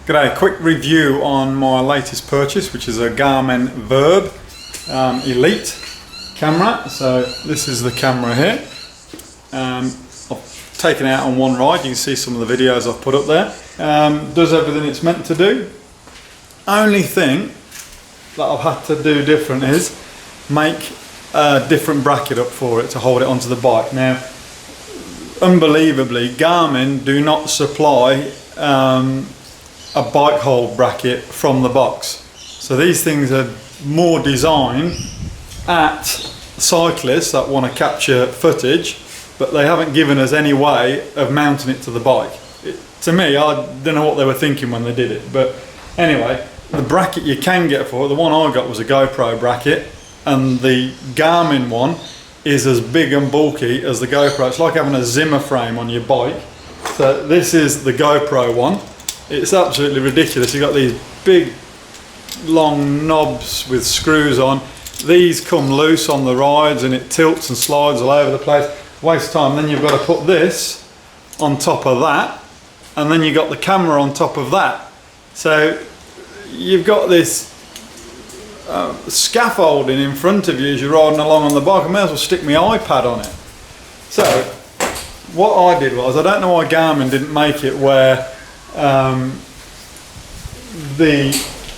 G'day, quick review on my latest purchase, which is a Garmin Virb Elite camera. So this is the camera here. I've taken it out on one ride. You can see some of the videos I've put up there. Does everything it's meant to do. Only thing that I've had to do different is make a different bracket up for it to hold it onto the bike. Now, unbelievably, Garmin do not supply a bike hold bracket from the box. So these things are more designed at cyclists that want to capture footage, but they haven't given us any way of mounting it to the bike. To me, I don't know what they were thinking when they did it, but anyway, the bracket you can get for it, the one I got was a GoPro bracket, and the Garmin one is as big and bulky as the GoPro. It's like having a Zimmer frame on your bike. So this is the GoPro one. It's absolutely ridiculous. You've got these big long knobs with screws on. These come loose on the rides and it tilts and slides all over the place. Waste of time. Then you've got to put this on top of that, and then you've got the camera on top of that. So you've got this scaffolding in front of you as you're riding along on the bike. I may as well stick my iPad on it. So what I did was, I don't know why Garmin didn't make it where the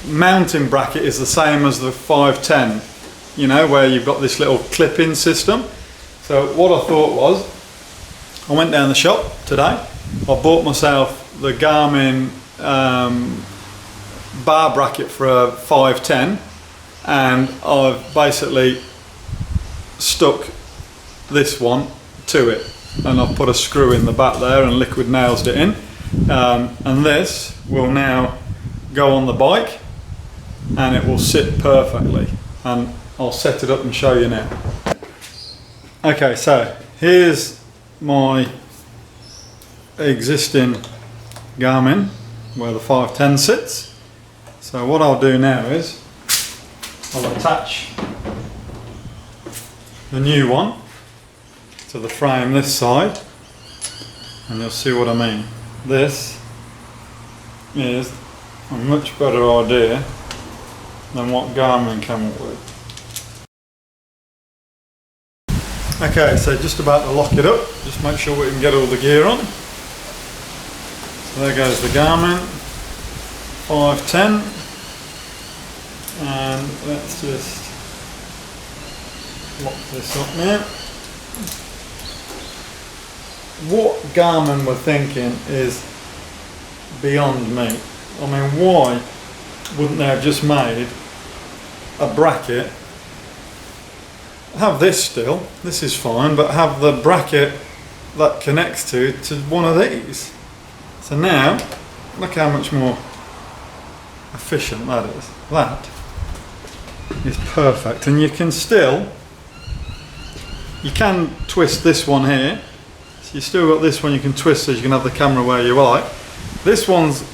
mounting bracket is the same as the 510, you know, where you've got this little clip-in system. So what I thought was, I went down the shop today, I bought myself the Garmin bar bracket for a 510, and I've basically stuck this one to it, and I've put a screw in the back there and liquid nailed it in. And this will now go on the bike and it will sit perfectly, and I'll set it up and show you now. Okay, so here's my existing Garmin where the 510 sits. So what I'll do now is I'll attach the new one to the frame this side, and you'll see what I mean. This is a much better idea than what Garmin came up with. Okay, so just about to lock it up, just make sure we can get all the gear on. So there goes the Garmin 510, and let's just lock this up now. What Garmin were thinking is beyond me. I mean, why wouldn't they have just made a bracket? Have this still, this is fine, but have the bracket that connects to one of these. So now, look how much more efficient that is. That is perfect, and you can twist this one here. You still got this one you can twist so you can have the camera where you like. This one's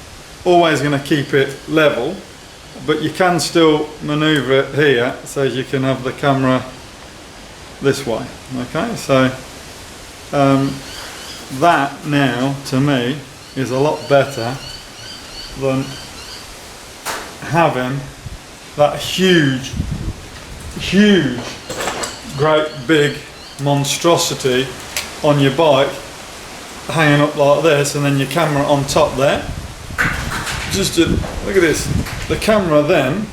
always going to keep it level, but you can still maneuver it here so you can have the camera this way. Okay, so that now to me is a lot better than having that huge great big monstrosity on your bike hanging up like this, and then your camera on top there. Look at this, the camera then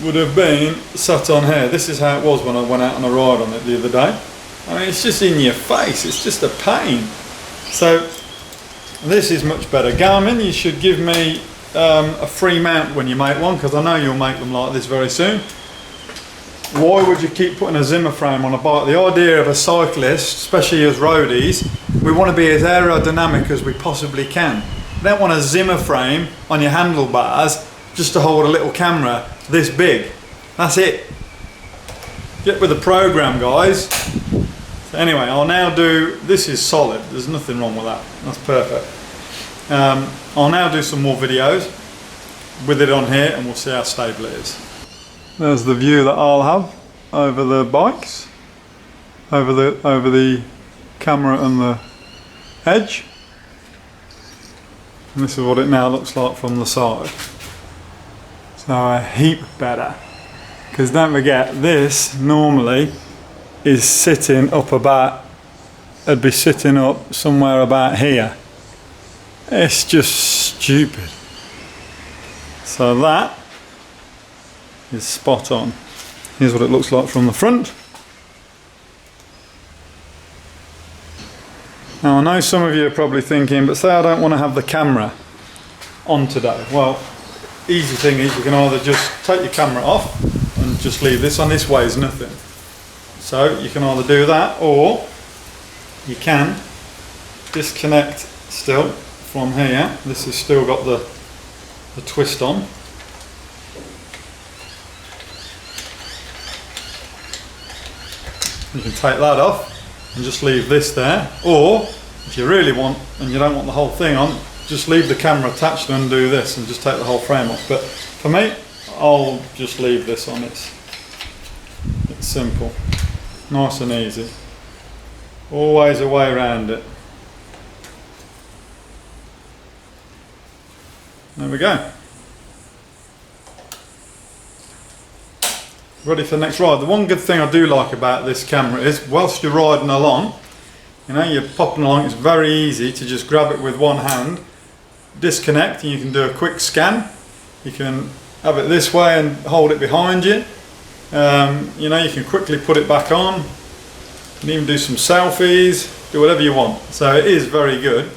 would have been sat on here. This is how it was when I went out on a ride on it the other day. I mean, it's just in your face, it's just a pain. So this is much better. Garmin, you should give me a free mount when you make one, because I know you'll make them like this very soon. Why would you keep putting a Zimmer frame on a bike? The idea of a cyclist, especially as roadies, we want to be as aerodynamic as we possibly can. You don't want a Zimmer frame on your handlebars just to hold a little camera this big. That's it. Get with the program, guys. So anyway, I'll now do, this is solid, there's nothing wrong with that, that's perfect. I'll now do some more videos with it on here, and we'll see how stable it is. There's the view that I'll have over the bikes, over the camera and the edge. And this is what it now looks like from the side. So a heap better. Because don't forget, this normally is sitting up about, it'd be sitting up somewhere about here. It's just stupid. So that is spot on. Here's what it looks like from the front. Now I know some of you are probably thinking, but say I don't want to have the camera on today. Well, easy thing is you can either just take your camera off and just leave this on. This weighs nothing. So you can either do that, or you can disconnect still from here. This has still got the twist on. You can take that off and just leave this there, or if you really want and you don't want the whole thing on, just leave the camera attached and undo this and just take the whole frame off. But for me, I'll just leave this on. It's simple, nice and easy. Always a way around it. There we go. Ready for the next ride. The one good thing I do like about this camera is, whilst you're riding along, you know, you're popping along, it's very easy to just grab it with one hand, disconnect, and you can do a quick scan. You can have it this way and hold it behind you. You know, you can quickly put it back on. You can even do some selfies, do whatever you want. So it is very good.